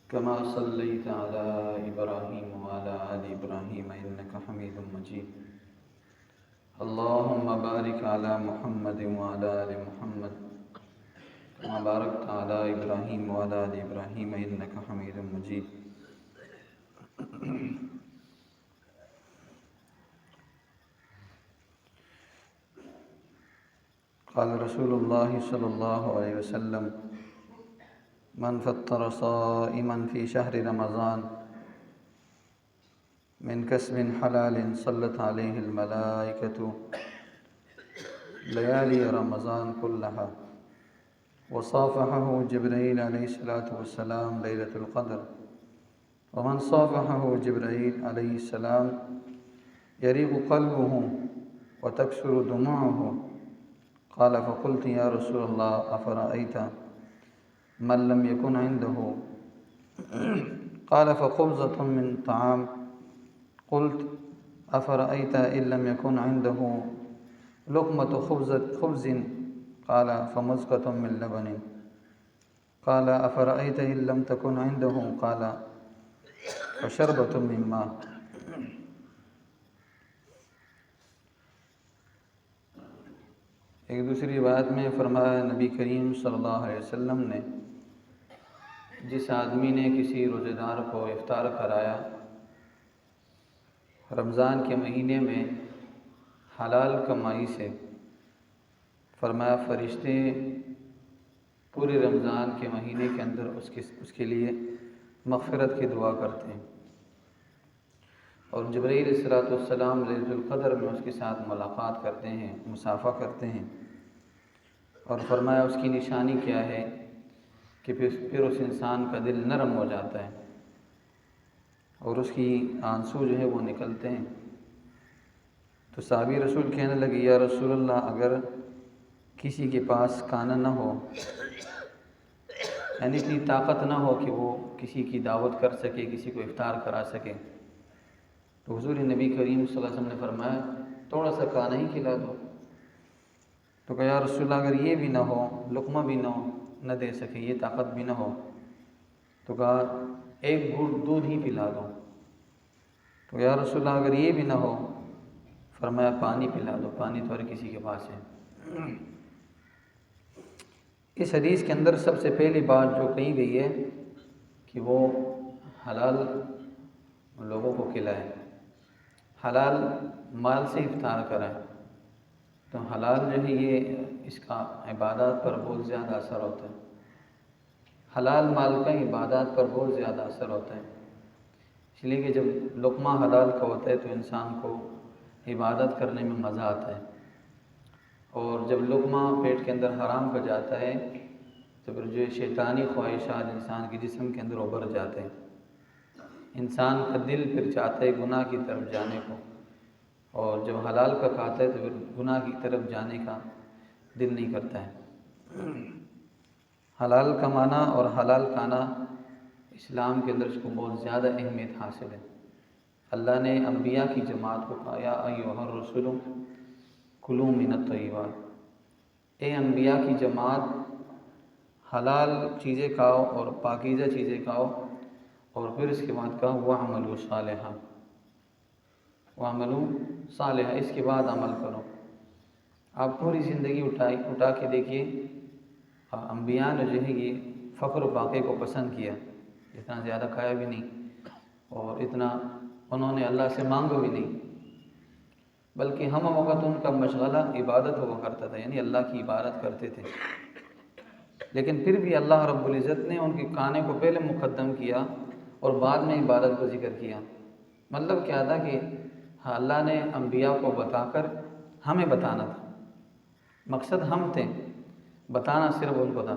كما صليت على إبراهيم وعلى آل إبراهيم إنك حميد مجيد. اللهم بارك على محمد وعلى آل محمد كما باركت على إبراهيم وعلى آل إبراهيم إنك حميد مجيد. قال رسول الله صلى الله عليه وسلم: من فطر صائما في شهر رمضان من كسب حلال صلت عليه الملائكة ليالي رمضان كلها، وصافحه جبريل عليه الصلاة والسلام ليلة القدر، ومن صافحه جبريل عليه السلام يريق قلبه وتكسر دموعه. قال: فقلت يا رسول الله أفرأيت من لم يكن عنده؟ قال: فخبزة من طعام. قلت: أفرأيت إن لم يكن عنده لقمة خبز؟ قال: فمزقة من لبن. قال: أفرأيت إن لم تكن عنده؟ قال: فشربة من ماء. ایک دوسری روایت میں فرمایا نبی کریم صلی اللہ علیہ وسلم نے، جس آدمی نے کسی روزے دار کو افطار کرایا رمضان کے مہینے میں حلال کمائی سے، فرمایا فرشتے پورے رمضان کے مہینے کے اندر اس کے لیے مغفرت کی دعا کرتے ہیں، اور جبرائیل علیہ السلام لیلۃ القدر میں اس کے ساتھ ملاقات کرتے ہیں، مصافحہ کرتے ہیں، اور فرمایا اس کی نشانی کیا ہے کہ پھر اس انسان کا دل نرم ہو جاتا ہے اور اس کی آنسو جو ہے وہ نکلتے ہیں۔ تو صحابی رسول کہنے لگے: یا رسول اللہ، اگر کسی کے پاس کھانا نہ ہو، یعنی اتنی طاقت نہ ہو کہ وہ کسی کی دعوت کر سکے، کسی کو افطار کرا سکے، تو حضور نبی کریم صلی اللہ علیہ وسلم نے فرمایا تھوڑا سا کھانا ہی کھلا دو۔ تو کہا: یا رسول اللہ، اگر یہ بھی نہ ہو، لقمہ بھی نہ دے سکے، یہ طاقت بھی نہ ہو، تو کہا ایک گھوٹ دودھ ہی پلا دو۔ تو یا رسول اللہ، اگر یہ بھی نہ ہو، فرمایا پانی پلا دو، پانی تو ہر کسی کے پاس ہے۔ اس حدیث کے اندر سب سے پہلی بات جو کہی گئی ہے کہ وہ حلال لوگوں کو کھلائے، حلال مال سے افطار کرائے۔ تو حلال جو ہے یہ اس کا عبادات پر بہت زیادہ اثر ہوتا ہے، حلال مال کا عبادات پر بہت زیادہ اثر ہوتا ہے، اس لیے کہ جب لقمہ حلال کا ہوتا ہے تو انسان کو عبادت کرنے میں مزہ آتا ہے، اور جب لقمہ پیٹ کے اندر حرام کا جاتا ہے تو پھر جو شیطانی خواہشات انسان کے جسم کے اندر ابھر جاتے ہیں، انسان کا دل پھر چاہتا ہے گناہ کی طرف جانے کو، اور جب حلال کا کھاتا ہے تو پھر گناہ کی طرف جانے کا دل نہیں کرتا ہے۔ حلال کمانا اور حلال کھانا اسلام کے اندر اس کو بہت زیادہ اہمیت حاصل ہے۔ اللہ نے انبیاء کی جماعت کو کہا: یا ایھا الرسل کلوا من الطیبات، اے انبیاء کی جماعت حلال چیزیں کھاؤ اور پاکیزہ چیزیں کھاؤ، اور پھر اس کے بعد کہا وَاعْمَلُوا صَالِحًا، وَاعْمَلُوا صَالِحًا، اس کے بعد عمل کرو۔ آپ پوری زندگی اٹھا کے دیکھیے، انبیاء نے جو ہے یہ فقر و فاقے کو پسند کیا، اتنا زیادہ کھایا بھی نہیں اور اتنا انہوں نے اللہ سے مانگا بھی نہیں، بلکہ ہم وقت ان کا مشغلہ عبادت ہوا کرتا تھا، یعنی اللہ کی عبادت کرتے تھے، لیکن پھر بھی اللہ رب العزت نے ان کے کھانے کو پہلے مقدم کیا اور بعد میں عبادت کو ذکر کیا۔ مطلب کیا تھا کہ اللہ نے انبیاء کو بتا کر ہمیں بتانا تھا، مقصد ہم تھے، بتانا صرف ان کو تھا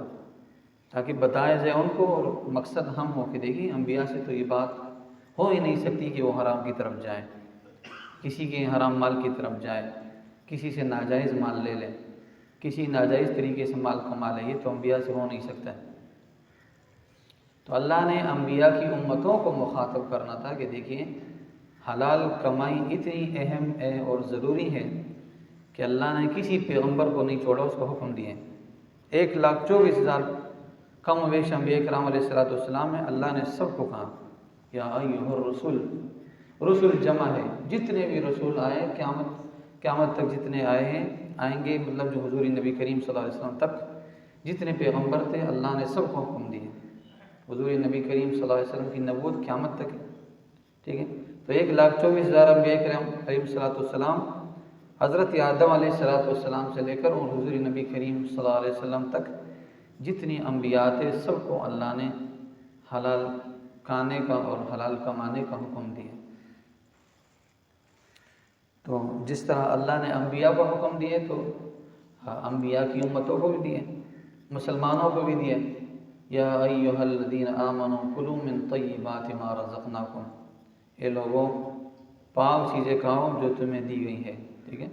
تاکہ بتایا جائے ان کو، اور مقصد ہم ہو کہ دیکھیے انبیاء سے تو یہ بات ہو ہی نہیں سکتی کہ وہ حرام کی طرف جائے، کسی کے حرام مال کی طرف جائے، کسی سے ناجائز مال لے لے، کسی ناجائز طریقے سے مال کما لے، یہ تو انبیاء سے ہو نہیں سکتا ہے۔ تو اللہ نے انبیاء کی امتوں کو مخاطب کرنا تھا کہ دیکھیے حلال کمائی اتنی اہم ہے اور ضروری ہے کہ اللہ نے کسی پیغمبر کو نہیں چھوڑا، اس کو حکم دیے۔ 1,24,000 کم و بیش انبیاء کرام علیہ السلام میں اللہ نے سب کو کہا یا ایھا الرسول، رسول جمع ہے، جتنے بھی رسول آئے قیامت تک جتنے آئیں گے، مطلب جو حضور نبی کریم صلی اللہ علیہ وسلم تک جتنے پیغمبر تھے اللہ نے سب کو حکم دیے۔ حضور نبی کریم صلی اللہ علیہ وسلم کی نبوت قیامت تک ہے، ٹھیک ہے۔ تو 1,24,000 انبیاء کرام علیہ السلام حضرت آدم علیہ السلام سے لے کر اور حضور نبی کریم صلی اللہ علیہ وسلم تک جتنی انبیاء تھے سب کو اللہ نے حلال کھانے کا اور حلال کمانے کا حکم دیا۔ تو جس طرح اللہ نے انبیاء کو حکم دیے تو انبیاء کی امتوں کو بھی دیے، مسلمانوں کو بھی دیے، یا ایھا الذین آمنوا کلوا من طیبات ما رزقناکم، اے لوگوں پاک چیزیں کھاؤ جو تمہیں دی گئی ہے، ٹھیک ہے۔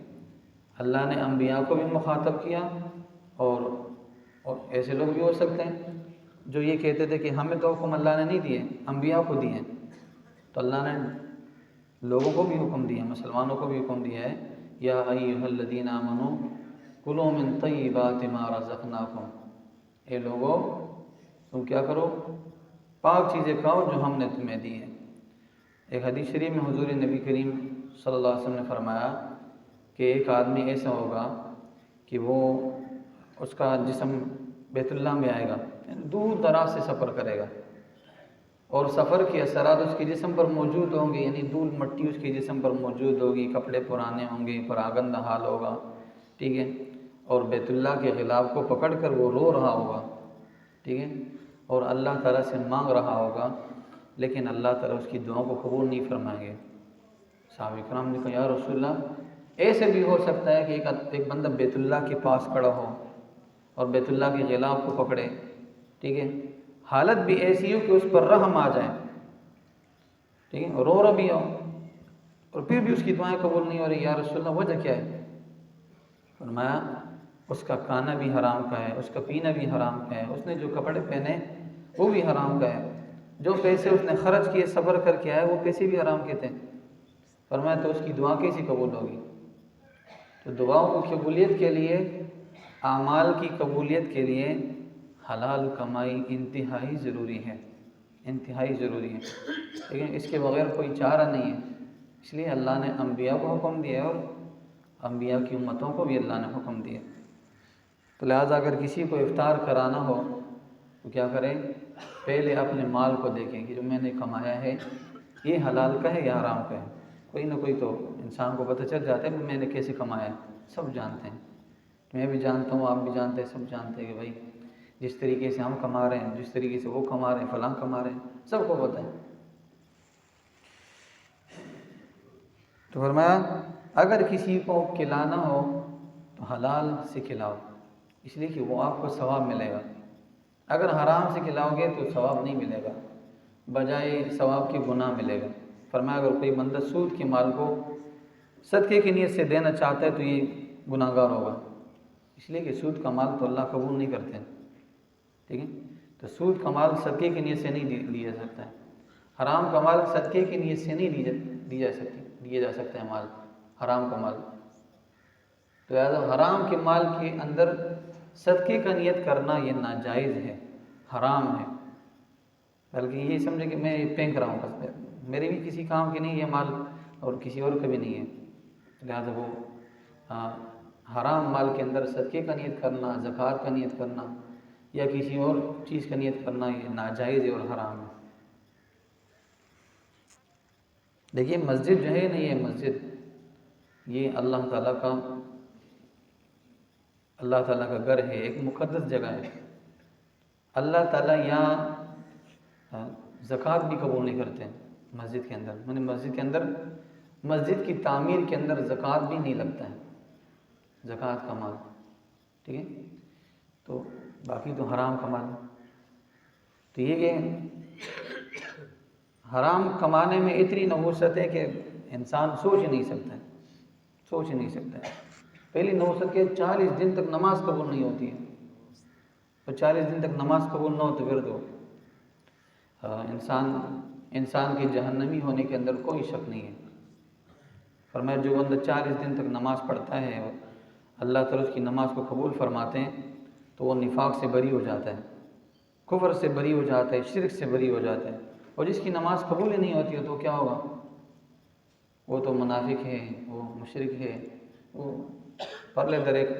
اللہ نے انبیاء کو بھی مخاطب کیا، اور ایسے لوگ بھی ہو سکتے ہیں جو یہ کہتے تھے کہ ہمیں تو حکم اللہ نے نہیں دیے، انبیاء کو دیے، تو اللہ نے لوگوں کو بھی حکم دیا، مسلمانوں کو بھی حکم دیا ہے یا ایھا الذین آمنوا کلوا من طیبات ما رزقناکم، اے لوگوں تم کیا کرو، پاک چیزیں کھاؤ جو ہم نے تمہیں دی ہیں۔ ایک حدیث شریف میں حضور نبی کریم صلی اللہ علیہ وسلم نے فرمایا کہ ایک آدمی ایسا ہوگا کہ وہ اس کا جسم بیت اللہ میں آئے گا، دور دراز سے سفر کرے گا، اور سفر کے اثرات اس کے جسم پر موجود ہوں گے، یعنی دھول مٹی اس کے جسم پر موجود ہوگی، کپڑے پرانے ہوں گے، پراگندہ حال ہوگا، ٹھیک ہے، اور بیت اللہ کے غلاف کو پکڑ کر وہ رو رہا ہوگا، ٹھیک ہے، اور اللہ تعالیٰ سے مانگ رہا ہوگا، لیکن اللہ تعالیٰ اس کی دعاؤں کو قبول نہیں فرمائیں گے۔ صحابہ کرام نے کہا یا رسول اللہ ایسے بھی ہو سکتا ہے کہ ایک بندہ بیت اللہ کے پاس کھڑا ہو اور بیت اللہ کے غلاف کو پکڑے، ٹھیک ہے، حالت بھی ایسی ہو کہ اس پر رحم آ جائے، ٹھیک ہے، رو رہا بھی ہو اور پھر بھی اس کی دعائیں قبول نہیں ہو رہی، یا رسول اللہ وجہ کیا ہے؟ فرمایا اس کا کھانا بھی حرام کا ہے، اس کا پینا بھی حرام کا ہے، اس نے جو کپڑے پہنے وہ بھی حرام کا ہے، جو پیسے اس نے خرچ کیے سفر کر کے آئے وہ پیسے بھی حرام کے تھے۔ فرمایا تو اس کی دعا کیسی قبول ہوگی؟ تو دعاؤں کی قبولیت کے لیے، اعمال کی قبولیت کے لیے حلال کمائی انتہائی ضروری ہے، انتہائی ضروری ہے، لیکن اس کے بغیر کوئی چارہ نہیں ہے۔ اس لیے اللہ نے انبیاء کو حکم دیا اور انبیاء کی امتوں کو بھی اللہ نے حکم دیا۔ تو لہٰذا اگر کسی کو افطار کرانا ہو تو کیا کریں؟ پہلے اپنے مال کو دیکھیں کہ جو میں نے کمایا ہے یہ حلال کا ہے یا حرام کا ہے۔ کوئی نہ کوئی تو انسان کو پتہ چل جاتا ہے کہ میں نے کیسے کمایا ہے، سب جانتے ہیں، میں بھی جانتا ہوں، آپ بھی جانتے ہیں، سب جانتے ہیں کہ بھائی جس طریقے سے ہم کما رہے ہیں، جس طریقے سے وہ کما رہے ہیں، فلاں کما رہے ہیں، سب کو پتہ ہے۔ تو فرمایا اگر کسی کو کھلانا ہو تو حلال سے کھلاؤ، اس لیے کہ وہ آپ کو ثواب ملے گا۔ اگر حرام سے کھلاؤ گے تو ثواب نہیں ملے گا، بجائے ثواب کے گناہ ملے گا۔ فرمایا اگر کوئی بندہ سود کے مال کو صدقے کی نیت سے دینا چاہتا ہے تو یہ گناہ گار ہوگا، اس لیے کہ سود کا مال تو اللہ قبول نہیں کرتے، ٹھیک ہے، تو سود کا مال صدقے کی نیت سے نہیں لیا جا سکتا ہے، حرام کا مال صدقے کی نیت سے نہیں دیا جا سکتا ہے مال، حرام کا مال۔ تو لہٰذا حرام کے مال کے اندر صدقے کا نیت کرنا یہ ناجائز ہے، حرام ہے، بلکہ یہ سمجھے کہ میں پھینک رہا ہوں، بس میرے بھی کسی کام کے نہیں ہے مال اور کسی اور کا بھی نہیں ہے، لہٰذا وہ حرام مال کے اندر صدقے کا نیت کرنا، زکوٰۃ کا نیت کرنا یا کسی اور چیز کا نیت کرنا یہ ناجائز ہے اور حرام ہے۔ دیکھیے مسجد جو ہے نا، یہ مسجد یہ اللہ تعالیٰ کا گھر ہے، ایک مقدس جگہ ہے۔ اللہ تعالیٰ یہاں زکوٰۃ بھی قبول نہیں کرتے مسجد کے اندر، مسجد کی تعمیر کے اندر زکوٰۃ بھی نہیں لگتا ہے، زکوٰۃ کا مال، ٹھیک ہے، تو باقی تو حرام کا مال۔ تو یہ کہ حرام کمانے میں اتنی نحوست ہے کہ انسان سوچ نہیں سکتا ہے۔ پہلی نحوست کے 40 دن تک نماز قبول نہیں ہوتی ہے، تو 40 دن تک نماز قبول نہ ہو تو پھر تو انسان کے جہنمی ہونے کے اندر کوئی شک نہیں ہے۔ فرمایا جو بندہ 40 دن تک نماز پڑھتا ہے اور اللہ تعالیٰ اس کی نماز کو قبول فرماتے ہیں تو وہ نفاق سے بری ہو جاتا ہے، کفر سے بری ہو جاتا ہے، شرک سے بری ہو جاتا ہے. اور جس کی نماز قبول ہی نہیں ہوتی ہے تو کیا ہوگا؟ وہ تو منافق ہے، وہ مشرک ہے، وہ پرلے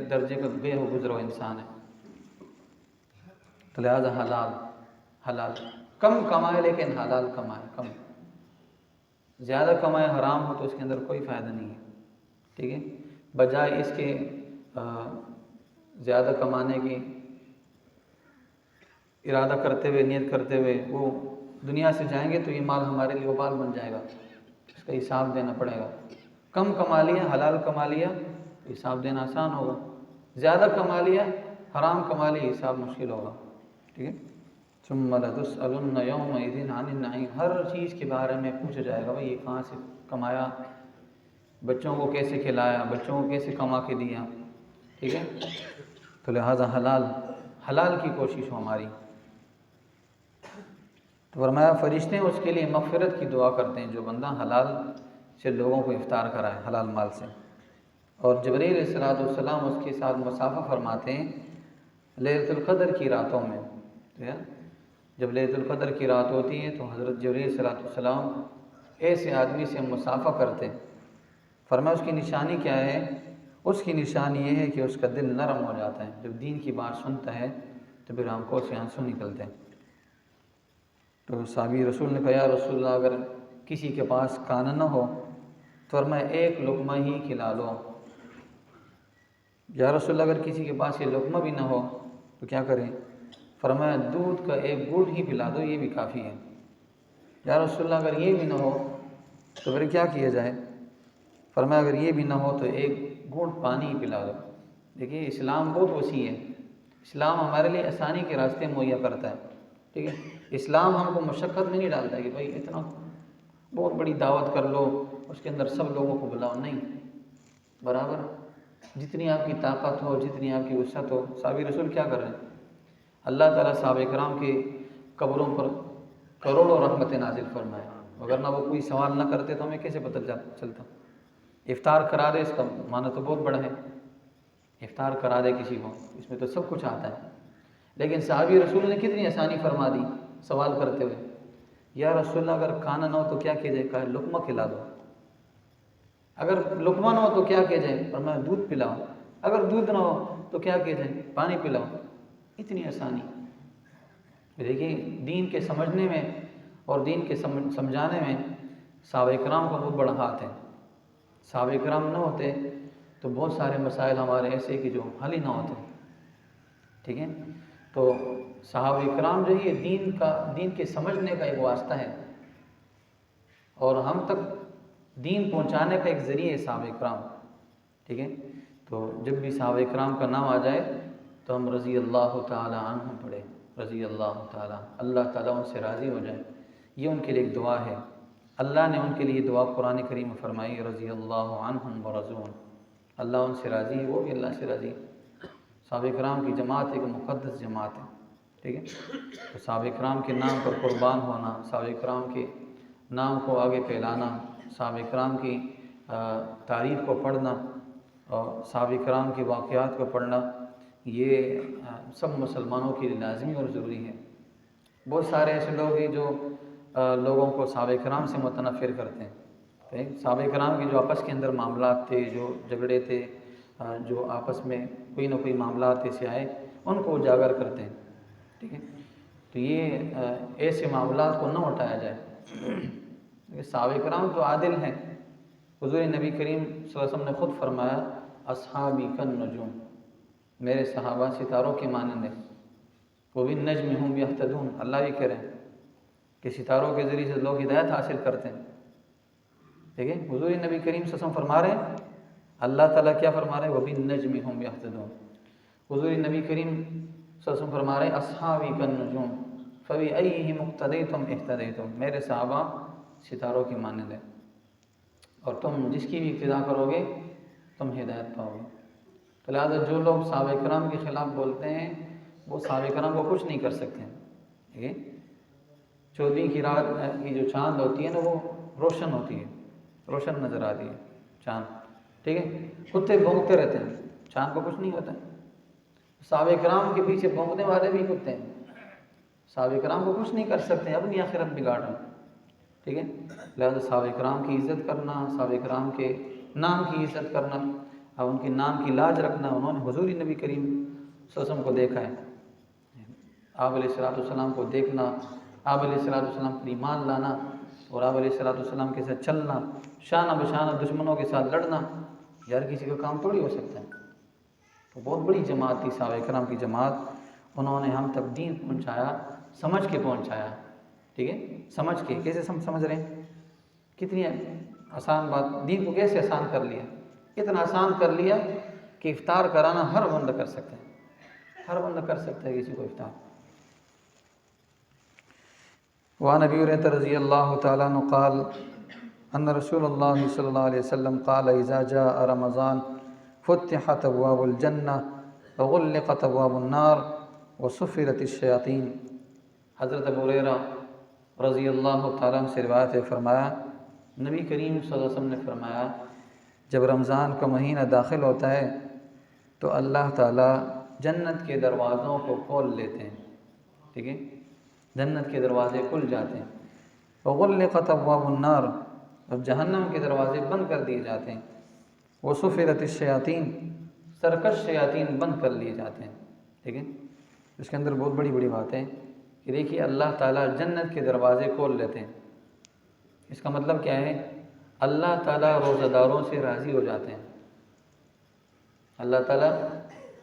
درجے کا بے ہو گزرا انسان ہے. تو لہٰذا حلال کم کمائے لیکن حلال کمائے. کم زیادہ کمائے حرام ہو تو اس کے اندر کوئی فائدہ نہیں ہے. ٹھیک ہے، بجائے اس کے زیادہ کمانے کی ارادہ کرتے ہوئے، نیت کرتے ہوئے وہ دنیا سے جائیں گے تو یہ مال ہمارے لیے وبال بن جائے گا، اس کا حساب دینا پڑے گا. کم کما لیا، حلال کما لیا تو حساب دینا آسان ہوگا. زیادہ کما لیا، حرام کما لیا، حساب مشکل ہوگا. ٹھیک ہے. ثم لتسألن یومئذ عن النعیم، ہر چیز کے بارے میں پوچھا جائے گا. بھائی یہ کہاں سے کمایا، بچوں کو کیسے کھلایا، بچوں کو کیسے کما کے دیا. ٹھیک ہے. تو لہٰذا حلال کی کوشش ہو ہماری. تو فرمایا فرشتے اس کے لیے مغفرت کی دعا کرتے ہیں جو بندہ حلال سے لوگوں کو افطار کرائے، حلال مال سے. اور جبرائیل علیہ السلام اس کے ساتھ مصافحہ فرماتے ہیں لیلۃ القدر کی راتوں میں. جب لیلۃ القدر کی رات ہوتی ہے تو حضرت جبرائیل علیہ السلام ایسے آدمی سے مصافحہ کرتے ہیں. فرمایا اس کی نشانی کیا ہے؟ اس کی نشانی یہ ہے کہ اس کا دل نرم ہو جاتا ہے. جب دین کی بات سنتا ہے تو پھر آنکھوں سے آنسو نکلتے ہیں. تو صحابی رسول نے کہا یا رسول اللہ اگر کسی کے پاس کھانا نہ ہو تو فرمایا ایک لقمہ ہی کھلا لو. یا رسول اللہ اگر کسی کے پاس یہ لقمہ بھی نہ ہو تو کیا کریں؟ فرمایا دودھ کا ایک گھونٹ ہی پلا دو، یہ بھی کافی ہے. یا رسول اللہ اگر یہ بھی نہ ہو تو پھر کیا کیا جائے؟ فرمایا اگر یہ بھی نہ ہو تو ایک گھونٹ پانی ہی پلا دو. دیکھیے اسلام بہت وسیع ہے. اسلام ہمارے لیے آسانی کے راستے مہیا کرتا ہے. ٹھیک ہے. اسلام ہم کو مشقت میں نہیں ڈالتا ہے کہ بھائی اتنا بہت بڑی دعوت کر لو، اس کے اندر سب لوگوں کو بلاؤ. نہیں، برابر جتنی آپ کی طاقت ہو، جتنی آپ کی وسعت ہو. صحابی رسول کیا کر رہے ہیں؟ اللہ تعالیٰ صحابہ کرام کے قبروں پر کروڑوں رحمت نازل فرمائے. اگر نہ وہ کوئی سوال نہ کرتے تو ہمیں کیسے پتہ چلتا؟ افطار کرا دے، اس کا معنی تو بہت بڑا ہے. افطار کرا دے کسی کو، اس میں تو سب کچھ آتا ہے. لیکن صحابی رسول نے کتنی آسانی فرما دی سوال کرتے ہوئے. یا رسول اللہ اگر کھانا نہ ہو تو کیا کیا جائے؟ کہا لقمہ کھلا دو. اگر لقمہ نہ ہو تو کیا کیا جائے؟ فرمایا دودھ پلاؤ. اگر دودھ نہ ہو تو کیا کیا جائے؟ پانی پلاؤ. اتنی آسانی. دیکھیے دین کے سمجھنے میں اور دین کے سمجھانے میں صحابہ کرام کا بہت بڑا ہاتھ ہے. صحابہ کرام نہ ہوتے تو بہت سارے مسائل ہمارے ایسے کہ جو حل ہی نہ ہوتے. ٹھیک ہے. تو صحابہ کرام جو ہے یہ دین کے سمجھنے کا ایک واسطہ ہے اور ہم تک دین پہنچانے کا ایک ذریعہ ہے صحابہ کرام. ٹھیک ہے. تو جب بھی صحابہ کرام کا نام آ جائے تو ہم رضی اللہ تعالی عنہم پڑھیں. رضی اللہ تعالیٰ، اللہ تعالیٰ ان سے راضی ہو جائے. یہ ان کے لیے ایک دعا ہے. اللہ نے ان کے لیے دعا قرآن کریم میں فرمائی رضی اللہ عنہم ورضون. اللہ ان سے راضی ہے، وہ بھی اللہ سے راضی ہے. صحابہ کرام کی جماعت ایک مقدس جماعت ہے. ٹھیک ہے. تو صحابہ کرام کے نام پر قربان ہونا، صحابہ کرام کے نام کو آگے پھیلانا، صحابہ کرام کی تاریخ کو پڑھنا اور صحابہ کرام کے واقعات کو پڑھنا، یہ سب مسلمانوں کے لیے لازمی اور ضروری ہے. بہت سارے ایسے لوگ ہیں جو لوگوں کو صحابہ کرام سے متنفر کرتے ہیں. صحابہ کرام کے جو آپس کے اندر معاملات تھے، جو جھگڑے تھے، جو آپس میں کوئی نہ کوئی معاملات ایسے آئے، ان کو اجاگر کرتے ہیں. ٹھیک ہے. تو یہ ایسے معاملات کو نہ اٹھایا جائے. صحابہ کرام تو عادل ہیں. حضور نبی کریم صلی اللہ علیہ وسلم نے خود فرمایا اصحابی کالنجوم، میرے صحابہ ستاروں کے مانند ہیں. وہ بھی نجم ہم یہتدون، اللہ بھی کہہ رہے ہیں کہ ستاروں کے ذریعے سے لوگ ہدایت حاصل کرتے ہیں. ٹھیک ہے. حضور نبی کریم صلی اللہ علیہ وسلم فرما رہے ہیں، اللہ تعالیٰ کیا فرما رہے ہیں؟ وہ بھی نجم ہم یہتدون. حضور نبی کریم صلی اللہ علیہ وسلم فرما رہے ہیں اصحابی کالنجوم فبأیہم اقتدیتم اہتدیتم، میرے صحابہ ستاروں کی مانند ہیں اور تم جس کی بھی اقتداء کرو گے تم ہدایت پاؤ گے. تو لہٰذا جو لوگ صحابہ کرام کے خلاف بولتے ہیں وہ صحابہ کرام کو کچھ نہیں کر سکتے ہیں. ٹھیک ہے. 14 کی رات کی جو چاند ہوتی ہے نا وہ روشن ہوتی ہے، روشن نظر آتی ہے چاند. ٹھیک ہے. کتے بھونکتے رہتے ہیں، چاند کو کچھ نہیں ہوتا ہے. صحابہ کرام کے پیچھے بھونکنے والے بھی کتے ہیں. صحابہ کرام کو کچھ نہیں کر سکتے، اپنی آخرت بگاڑنا، ٹھیک ہے۔ لہذا صحابہ کرام کی عزت کرنا، صحابہ کرام کے نام کی عزت کرنا اور ان کے نام کی لاج رکھنا، انہوں نے حضور نبی کریم صلی اللہ علیہ وسلم کو دیکھا ہے، آپ علیہ السلام کو دیکھنا، آپ علیہ السلام پر ایمان لانا اور آپ علیہ السلام کے ساتھ چلنا، شانہ بشانہ دشمنوں کے ساتھ لڑنا، یار کسی کا کام تھوڑی ہو سکتا ہے۔ تو بہت بڑی جماعت تھی صحابہ کرام کی جماعت، انہوں نے ہم تک دین پہنچایا، سمجھ کے پہنچایا، ٹھیک ہے، سمجھ کے۔ کیسے سمجھ رہے ہیں؟ کتنی آسان بات، دین کو کیسے آسان کر لیا، اتنا آسان کر لیا کہ افطار کرانا ہر بندہ کر سکتا ہے، ہر بندہ کر سکتا ہے کسی کو افطار۔ وعن ابی ہریرہ رضی اللہ تعالیٰ عنہ قال ان رسول اللہ صلی اللہ علیہ وسلم قال اذا جاء رمضان فتحت ابواب الجنہ وغلقت ابواب النار وصفرت الشیاطین۔ حضرت ابو ہریرہ رضی اللہ تعالیٰ عنہ سے روایت ہے، فرمایا نبی کریم صلی اللہ علیہ وسلم نے فرمایا جب رمضان کا مہینہ داخل ہوتا ہے تو اللہ تعالیٰ جنت کے دروازوں کو کھول لیتے ہیں، ٹھیک ہے، جنت کے دروازے کھل جاتے ہیں، وغلقت ابواب النار، اور جہنم کے دروازے بند کر دیے جاتے ہیں، وصفرت الشیاطین، سرکش شیاطین بند کر لیے جاتے ہیں، ٹھیک ہے۔ اس کے اندر بہت بڑی بڑی بات ہے کہ دیکھیے اللہ تعالیٰ جنت کے دروازے کھول لیتے ہیں، اس کا مطلب کیا ہے؟ اللہ تعالیٰ روزہ داروں سے راضی ہو جاتے ہیں، اللہ تعالیٰ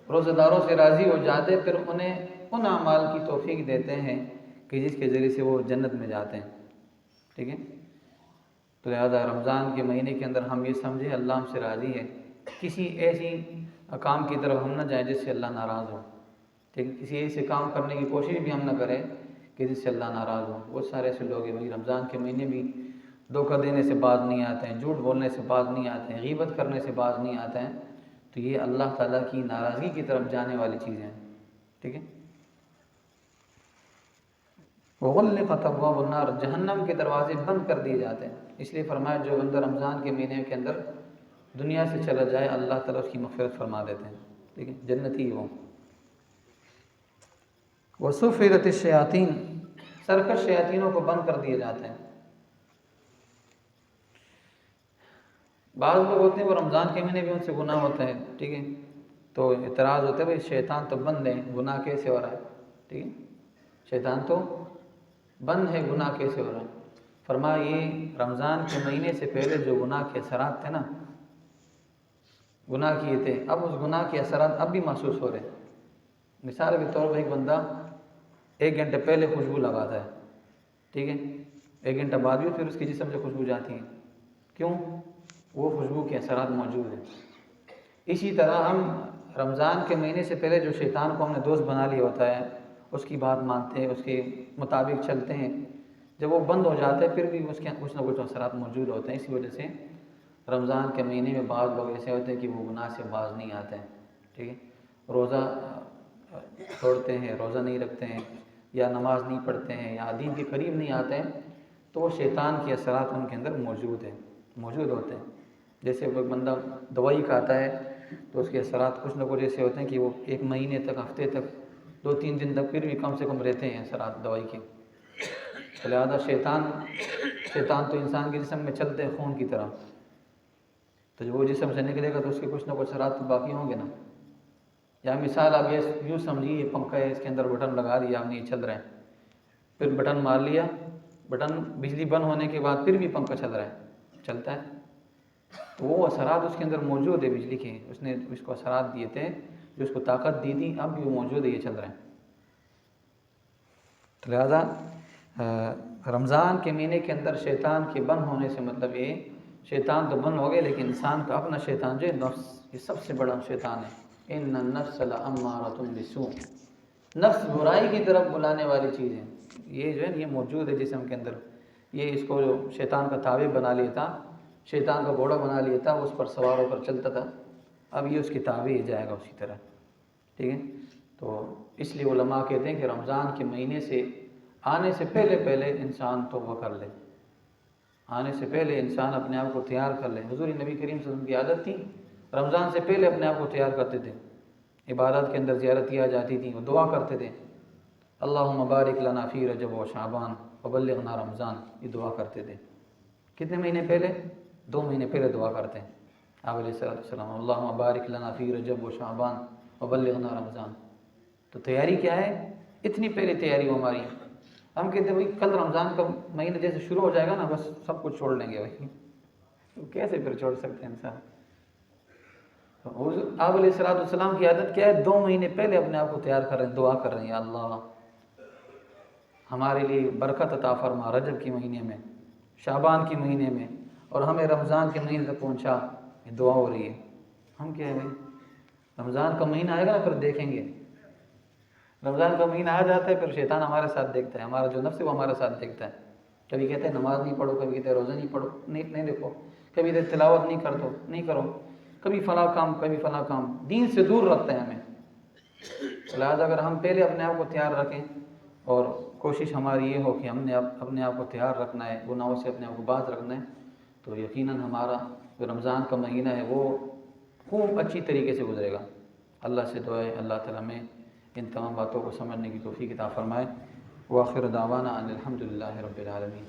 روزہ داروں سے راضی ہو جاتے، پھر انہیں ان اعمال کی توفیق دیتے ہیں کہ جس کے ذریعے سے وہ جنت میں جاتے ہیں، ٹھیک ہے۔ تو لہٰذا رمضان کے مہینے کے اندر ہم یہ سمجھیں اللہ ہم سے راضی ہے، کسی ایسی کام کی طرف ہم نہ جائیں جس سے اللہ ناراض ہو، ٹھیک ہے، کسی ایسے کام کرنے کی کوشش بھی ہم نہ کریں کہ جس سے اللہ ناراض ہو۔ بہت سارے ایسے لوگ ہیں بھائی رمضان کے مہینے بھی دھوکہ دینے سے باز نہیں آتے ہیں، جھوٹ بولنے سے باز نہیں آتے ہیں، غیبت کرنے سے باز نہیں آتے ہیں، تو یہ اللہ تعالیٰ کی ناراضگی کی طرف جانے والی چیزیں ہیں، ٹھیک ہے۔ وغلقت ابواب النار، جہنم کے دروازے بند کر دیے جاتے ہیں، اس لیے فرمایا جو بندہ رمضان کے مہینے کے اندر دنیا سے چلا جائے اللہ تعالیٰ اس کی مغفرت فرما دیتے ہیں، ٹھیک ہے، جنتی ہو۔ وصفرت الشیاطین، سرکش شیاطینوں کو بند کر دیے جاتے ہیں۔ بعض لوگ ہوتے ہیں وہ رمضان کے مہینے بھی ان سے گناہ ہوتا ہے، ٹھیک ہے، تو اعتراض ہوتا ہے بھائی شیطان تو بند ہے، گناہ کیسے ہو رہا ہے، ٹھیک ہے، شیطان تو بند ہے، گناہ کیسے ہو رہا ہے؟ فرمایا یہ رمضان کے مہینے سے پہلے جو گناہ کے اثرات تھے نا، گناہ کیے تھے، اب اس گناہ کے اثرات اب بھی محسوس ہو رہے ہیں۔ مثال کے طور پر ایک بندہ 1 گھنٹے پہلے خوشبو لگاتا ہے، ٹھیک ہے، 1 گھنٹہ بعد بھی پھر اس کے جسم سے خوشبو جاتی ہے، کیوں؟ وہ خوشبو کے اثرات موجود ہیں۔ اسی طرح ہم رمضان کے مہینے سے پہلے جو شیطان کو ہم نے دوست بنا لیا ہوتا ہے، اس کی بات مانتے ہیں، اس کے مطابق چلتے ہیں، جب وہ بند ہو جاتے ہیں پھر بھی اس کے کچھ نہ کچھ اثرات موجود ہوتے ہیں۔ اسی وجہ سے رمضان کے مہینے میں بعض لوگ ایسے ہوتے ہیں کہ وہ گناہ سے باز نہیں آتے ہیں، ٹھیک ہے، روزہ چھوڑتے ہیں، روزہ نہیں رکھتے ہیں، یا نماز نہیں پڑھتے ہیں، یا دین کے قریب نہیں آتے ہیں، تو وہ شیطان کے اثرات ان کے اندر موجود ہوتے ہیں۔ جیسے وہ بندہ دوائی کھاتا ہے تو اس کے اثرات کچھ نہ کچھ ایسے ہوتے ہیں کہ وہ 1 مہینے تک، ہفتے تک، 2-3 دن تک پھر بھی کم سے کم رہتے ہیں اثرات دوائی کے۔ لہٰذا شیطان تو انسان کے جسم میں چلتے ہیں خون کی طرح، تو جب وہ جسم سے نکلے گا تو اس کے کچھ نہ کچھ اثرات تو باقی ہوں گے نا۔ یا مثال آپ یوں سمجھیے یہ پنکھا ہے، اس کے اندر بٹن لگا دیا آپ نے، یہ چل رہا ہے، پھر بٹن مار لیا، بٹن بجلی بند ہونے کے بعد پھر بھی پنکھا چل رہا ہے، چلتا ہے، تو وہ اثرات اس کے اندر موجود ہے بجلی کے، اس نے اس کو اثرات دیے تھے، جو اس کو طاقت دی تھی، اب بھی وہ موجود ہے، یہ چل رہا ہے۔ تو لہٰذا رمضان کے مہینے کے اندر شیطان کے بند ہونے سے مطلب یہ شیطان تو بند ہو گئے، لیکن انسان کا اپنا شیطان جو ہے نفس، یہ سب سے بڑا شیطان ہے۔ ان النفس لامارۃ بالسوء، نفس برائی کی طرف بلانے والی چیز ہے، یہ جو ہے یہ موجود ہے جسم کے اندر۔ یہ اس کو جو شیطان کا تابع بنا لیا تھا، شیطان کا گھوڑا بنا لیا تھا، اس پر سوار ہو کر چلتا تھا، اب یہ اس کی تابع جائے گا اسی طرح، ٹھیک ہے۔ تو اس لیے علماء کہتے ہیں کہ رمضان کے مہینے سے آنے سے پہلے انسان توبہ کر لے، آنے سے پہلے انسان اپنے آپ کو تیار کر لے۔ حضور نبی کریم صلی اللہ علیہ وسلم کی عادت تھی رمضان سے پہلے اپنے آپ کو تیار کرتے تھے، عبادات کے اندر زیارت کی جاتی تھی، وہ دعا کرتے تھے، اللہم بارک لنا فی رجب و شعبان وبلغنا رمضان، یہ دعا کرتے تھے۔ کتنے مہینے پہلے؟ 2 مہینے پہلے دعا کرتے ہیں آپ علیہ السلام، اللہم بارک لنا فی رجب و شعبان وبلغنا رمضان۔ تو تیاری کیا ہے؟ اتنی پہلے تیاری ہو ہماری۔ ہم کہتے ہیں بھائی کل رمضان کا مہینہ جیسے شروع ہو جائے گا نا بس سب کچھ چھوڑ لیں گے بھائی، تو کیسے پھر چھوڑ سکتے ہیں انسان؟ تو آپ علیہ السلام کی عادت کیا ہے؟ 2 مہینے پہلے اپنے آپ کو تیار کر رہے ہیں، دعا کر رہے ہیں، یا اللہ ہمارے لیے برکت عطا فرما رجب کے مہینے میں، شعبان کے مہینے میں، اور ہمیں رمضان کے مہینے تک پہنچا، یہ دعا ہو رہی ہے۔ ہم کیا ہے بھائی، رمضان کا مہینہ آئے گا نا پھر دیکھیں گے، رمضان کا مہینہ آ جاتا ہے پھر شیطان ہمارے ساتھ دیکھتا ہے، ہمارا جو نفس ہے وہ ہمارے ساتھ دیکھتا ہے، کبھی کہتے ہیں نماز نہیں پڑھو، کبھی کہتے ہیں روزہ نہیں پڑھو، نہیں دیکھو، کبھی کہتے تلاوت نہیں کرو، کبھی فلاں کام، کبھی فلاں کام، دین سے دور رکھتے ہیں ہمیں۔ لہٰذا اگر ہم پہلے اپنے آپ کو تیار رکھیں، اور کوشش ہماری یہ ہو کہ ہم نے اپنے آپ کو تیار رکھنا ہے، گناہوں سے اپنے آپ کو باز رکھنا ہے، تو یقیناً ہمارا جو رمضان کا مہینہ ہے وہ خوب اچھی طریقے سے گزرے گا۔ اللہ سے دعا ہے اللہ تعالیٰ میں ان تمام باتوں کو سمجھنے کی توفیق عطا فرمائے۔ وآخر دعوانا ان الحمد للہ رب العالمین۔